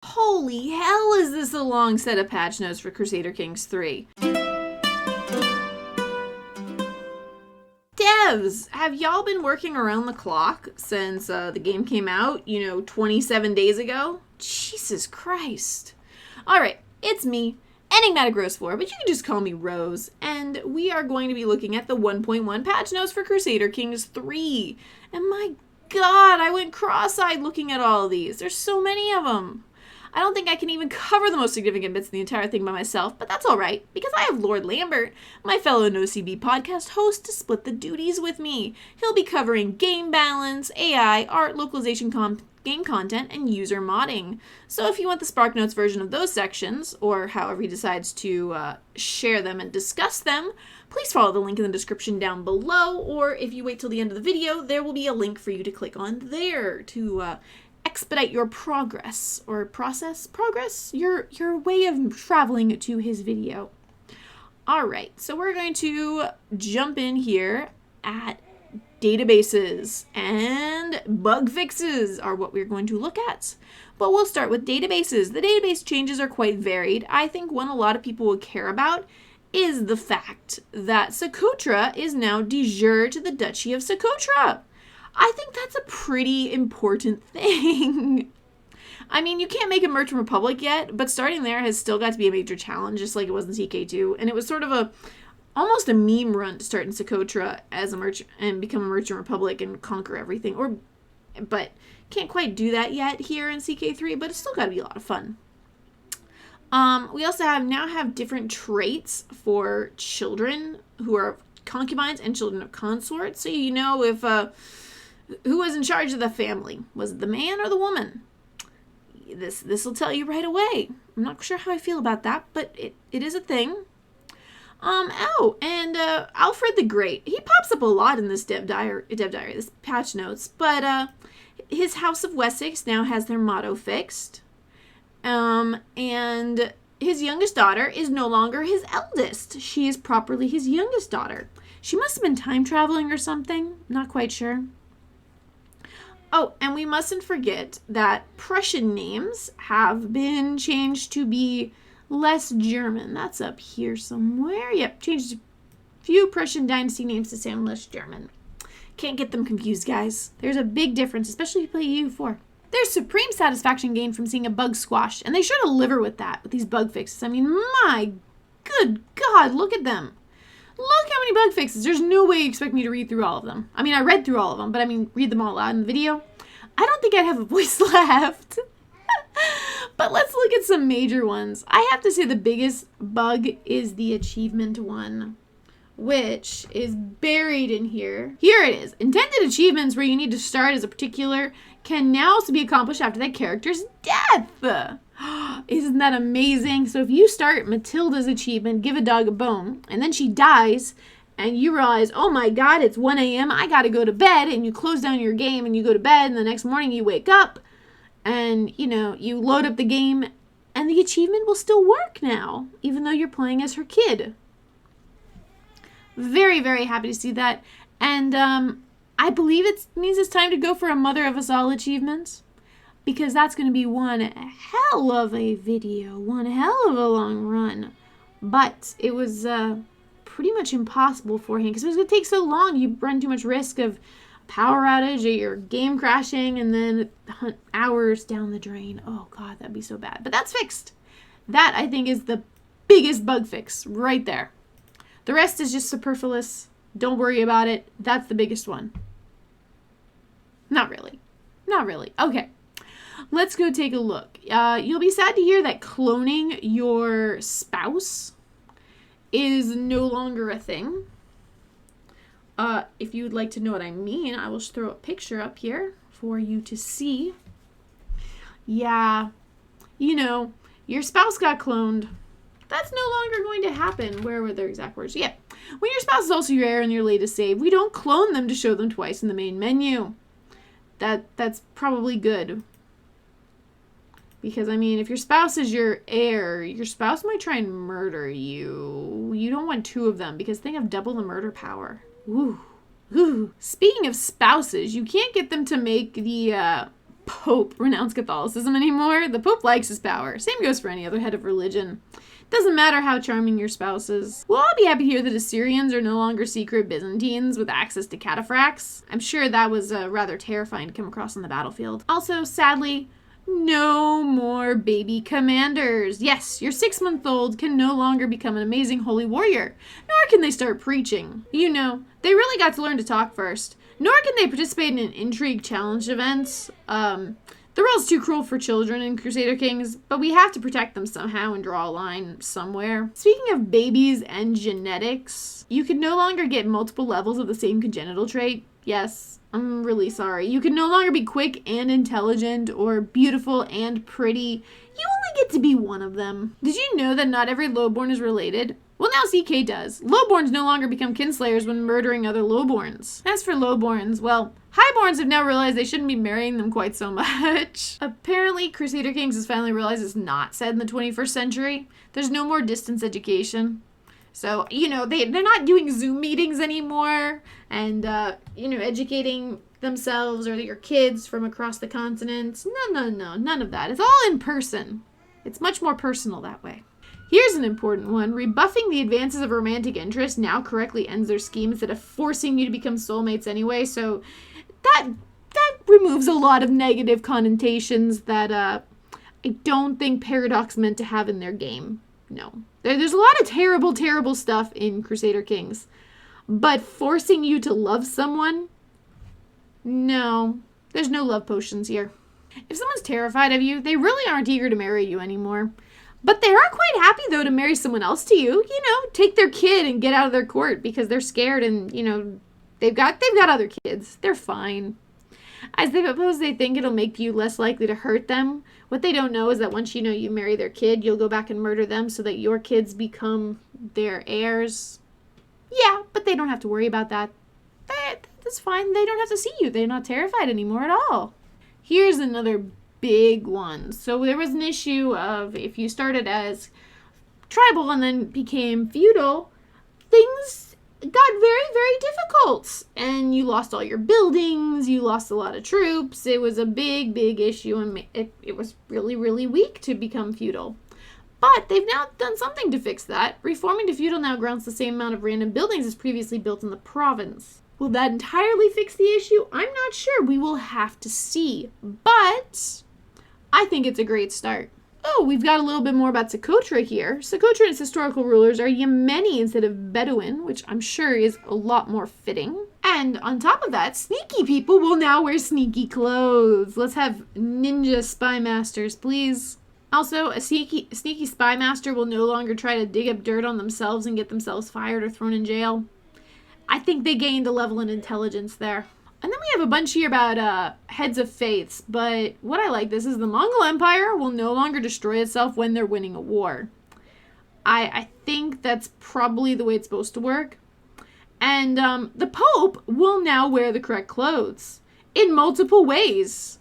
Holy hell, is this a long set of patch notes for Crusader Kings 3. Devs, have y'all been working around the clock since the game came out, 27 days ago? Jesus Christ. Alright, it's me, Enigmatic Rose 4, but you can just call me Rose, and we are going to be looking at the 1.1 patch notes for Crusader Kings 3. And my god, I went cross-eyed looking at all of these. There's so many of them. I don't think I can even cover the most significant bits of the entire thing by myself, but that's alright, because I have Lord Lambert, my fellow NoCB podcast host, to split the duties with me. He'll be covering game balance, AI, art, localization, game content, and user modding. So if you want the SparkNotes version of those sections, or however he decides to share them and discuss them, please follow the link in the description down below, or if you wait till the end of the video, there will be a link for you to click on there to expedite your progress, or progress, your way of traveling to his video. Alright, so we're going to jump in here at databases, and bug fixes are what we're going to look at. But we'll start with databases. The database changes are quite varied. I think one a lot of people would care about is the fact that Socotra is now de jure to the Duchy of Socotra. I think that's a pretty important thing. I mean, you can't make a Merchant Republic yet, but starting there has still got to be a major challenge, just like it was in CK2. And it was sort of almost a meme run to start in Socotra as a merchant and become a Merchant Republic and conquer everything. But can't quite do that yet here in CK3, but it's still got to be a lot of fun. We also now have different traits for children who are concubines and children of consorts. So you know if who was in charge of the family. Was it the man or the woman? This will tell you right away. I'm not sure how I feel about that, but it is a thing. Alfred the Great. He pops up a lot in this dev diary, this patch notes, but his House of Wessex now has their motto fixed. And his youngest daughter is no longer his eldest. She is properly his youngest daughter. She must have been time traveling or something. Not quite sure. Oh, and we mustn't forget that Prussian names have been changed to be less German. That's up here somewhere. Yep, changed a few Prussian dynasty names to sound less German. Can't get them confused, guys. There's a big difference, especially if you play EU4. There's supreme satisfaction gained from seeing a bug squash, and they sure deliver with that, with these bug fixes. I mean, my good God, look at them. Look how many bug fixes. There's no way you expect me to read through all of them. I mean, I read through all of them, but I mean, read them all out in the video. I don't think I'd have a voice left. But let's look at some major ones. I have to say the biggest bug is the achievement one, which is buried in here. Here it is. Intended achievements where you need to start as a particular can now also be accomplished after that character's death. Isn't that amazing? So if you start Matilda's achievement, give a dog a bone, and then she dies, and you realize, oh my god, it's 1 a.m., I gotta go to bed, and you close down your game and you go to bed, and the next morning you wake up, and, you load up the game, and the achievement will still work now, even though you're playing as her kid. Very, very happy to see that. And I believe it means it's time to go for a Mother of Us All achievement, because that's going to be one hell of a video, one hell of a long run. But it was pretty much impossible for him, because it was going to take so long. You run too much risk of power outage or your game crashing and then hours down the drain. Oh god, that'd be so bad. But that's fixed. That, I think, is the biggest bug fix right there. The rest is just superfluous. Don't worry about it. That's the biggest one. Not really. Not really. Okay. Let's go take a look. You'll be sad to hear that cloning your spouse is no longer a thing. If you would like to know what I mean, I will just throw a picture up here for you to see. Yeah, your spouse got cloned. That's no longer going to happen. Where were their exact words? Yeah. When your spouse is also your heir and your latest save, we don't clone them to show them twice in the main menu. That's probably good. Because, I mean, if your spouse is your heir, your spouse might try and murder you. You don't want two of them because they have double the murder power. Ooh. Ooh. Speaking of spouses, you can't get them to make the Pope renounce Catholicism anymore. The Pope likes his power. Same goes for any other head of religion. Doesn't matter how charming your spouse is. We'll all be happy to hear that Assyrians are no longer secret Byzantines with access to cataphracts. I'm sure that was rather terrifying to come across on the battlefield. Also, sadly, no more baby commanders. Yes, your 6-month-old can no longer become an amazing holy warrior, nor can they start preaching. You know, they really got to learn to talk first. Nor can they participate in intrigue challenge events. The world's too cruel for children in Crusader Kings, but we have to protect them somehow and draw a line somewhere. Speaking of babies and genetics, you can no longer get multiple levels of the same congenital trait. Yes, I'm really sorry. You can no longer be quick and intelligent or beautiful and pretty. You only get to be one of them. Did you know that not every lowborn is related? Well, now CK does. Lowborns no longer become kinslayers when murdering other lowborns. As for lowborns, well, highborns have now realized they shouldn't be marrying them quite so much. Apparently, Crusader Kings has finally realized it's not set in the 21st century. There's no more distance education. So, you know, they're not doing Zoom meetings anymore and, educating themselves or your kids from across the continent. No, none of that. It's all in person. It's much more personal that way. Here's an important one. Rebuffing the advances of romantic interest now correctly ends their scheme instead of forcing you to become soulmates anyway. So that removes a lot of negative connotations that I don't think Paradox meant to have in their game. No. There's a lot of terrible, terrible stuff in Crusader Kings. But forcing you to love someone? No. There's no love potions here. If someone's terrified of you, they really aren't eager to marry you anymore. But they are quite happy, though, to marry someone else to you. You know, take their kid and get out of their court because they're scared and, you know, they've got other kids. They're fine. As they suppose they think it'll make you less likely to hurt them. What they don't know is that once you marry their kid, you'll go back and murder them so that your kids become their heirs. Yeah, but they don't have to worry about that. That's fine. They don't have to see you. They're not terrified anymore at all. Here's another big one. So there was an issue of if you started as tribal and then became feudal, things got very, very difficult. And you lost all your buildings, you lost a lot of troops. It was a big, big issue, and it was really, really weak to become feudal. But they've now done something to fix that. Reforming to feudal now grants the same amount of random buildings as previously built in the province. Will that entirely fix the issue? I'm not sure. We will have to see. But I think it's a great start. Oh, we've got a little bit more about CK3 here. CK3 and its historical rulers are Yemeni instead of Bedouin, which I'm sure is a lot more fitting. And on top of that, sneaky people will now wear sneaky clothes. Let's have ninja spy masters, please. Also, a sneaky spy master will no longer try to dig up dirt on themselves and get themselves fired or thrown in jail. I think they gained a level in intelligence there. And then we have a bunch here about heads of faiths, but what I like this is the Mongol Empire will no longer destroy itself when they're winning a war. I think that's probably the way it's supposed to work. And the Pope will now wear the correct clothes in multiple ways.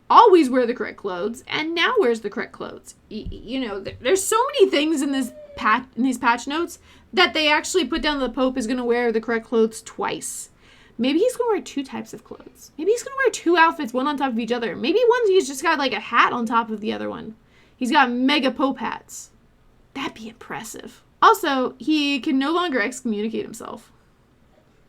Always wear the correct clothes, and now wears the correct clothes. There's so many things in these patch notes that they actually put down the Pope is going to wear the correct clothes twice. Maybe he's going to wear 2 types of clothes. Maybe he's going to wear 2 outfits, one on top of each other. Maybe he's just got like a hat on top of the other one. He's got mega Pope hats. That'd be impressive. Also, he can no longer excommunicate himself,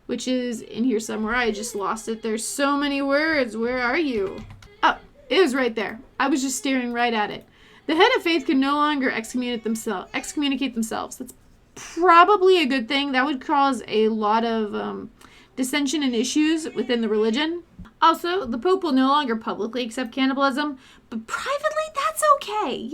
which is in here somewhere. I just lost it. There's so many words. Where are you? Oh, it was right there. I was just staring right at it. The head of faith can no longer excommunicate themselves. That's probably a good thing. That would cause a lot of dissension and issues within the religion. Also, the Pope will no longer publicly accept cannibalism, but privately, that's okay.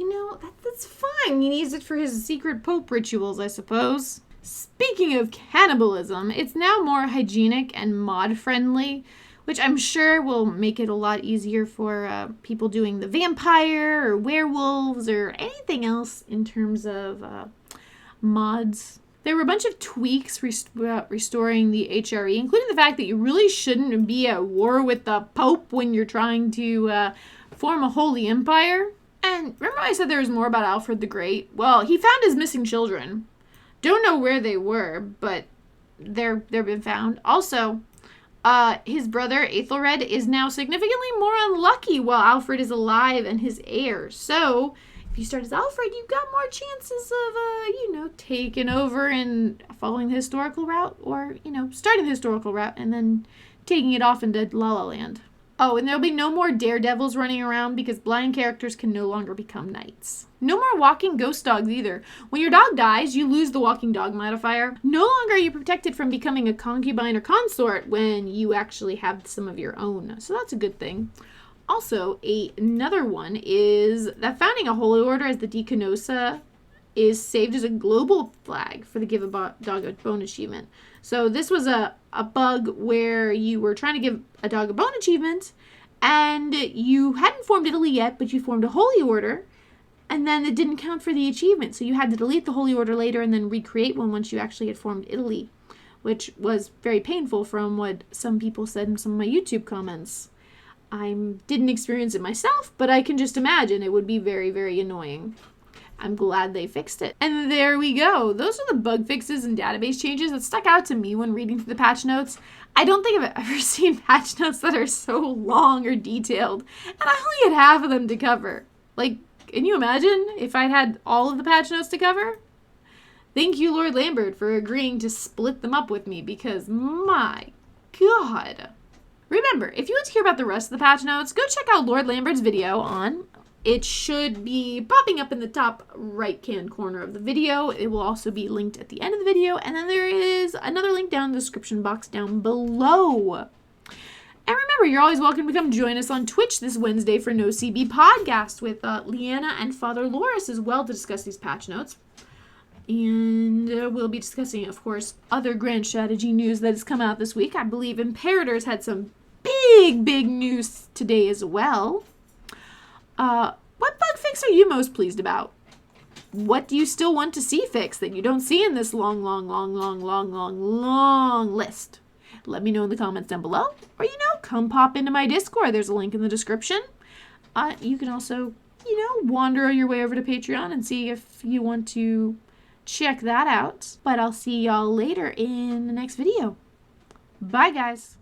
That's fine. He needs it for his secret Pope rituals, I suppose. Speaking of cannibalism, it's now more hygienic and mod-friendly, which I'm sure will make it a lot easier for people doing the vampire or werewolves or anything else in terms of mods. There were a bunch of tweaks restoring the HRE, including the fact that you really shouldn't be at war with the Pope when you're trying to form a holy empire. And remember I said there was more about Alfred the Great? Well, he found his missing children. Don't know where they were, but they've been found. Also, His brother Aethelred is now significantly more unlucky while Alfred is alive and his heir. So if you start as Alfred, you've got more chances of, taking over and following the historical route, or, starting the historical route and then taking it off into La La Land. Oh, and there'll be no more daredevils running around because blind characters can no longer become knights. No more walking ghost dogs either. When your dog dies, you lose the walking dog modifier. No longer are you protected from becoming a concubine or consort when you actually have some of your own. So that's a good thing. Also, another one is that founding a holy order as the Deacanosa is saved as a global flag for the Give a Dog a Bone achievement. So this was a bug where you were trying to give a dog a bone achievement, and you hadn't formed Italy yet, but you formed a holy order, and then it didn't count for the achievement. So you had to delete the holy order later and then recreate one once you actually had formed Italy, which was very painful from what some people said in some of my YouTube comments. I didn't experience it myself, but I can just imagine it would be very, very annoying. I'm glad they fixed it. And there we go. Those are the bug fixes and database changes that stuck out to me when reading through the patch notes. I don't think I've ever seen patch notes that are so long or detailed, and I only had half of them to cover. Like, can you imagine if I'd had all of the patch notes to cover? Thank you, Lord Lambert, for agreeing to split them up with me, because my God. Remember, if you want to hear about the rest of the patch notes, go check out Lord Lambert's video on. It should be popping up in the top right-hand corner of the video. It will also be linked at the end of the video. And then there is another link down in the description box down below. And remember, you're always welcome to come join us on Twitch this Wednesday for No CB Podcast with Leanna and Father Loris as well to discuss these patch notes. And we'll be discussing, of course, other grand strategy news that has come out this week. I believe Imperators had some big news today as well. What bug fix are you most pleased about? What do you still want to see fixed that you don't see in this long list? Let me know in the comments down below. Or, come pop into my Discord. There's a link in the description. You can also, wander your way over to Patreon and see if you want to check that out. But I'll see y'all later in the next video. Bye, guys.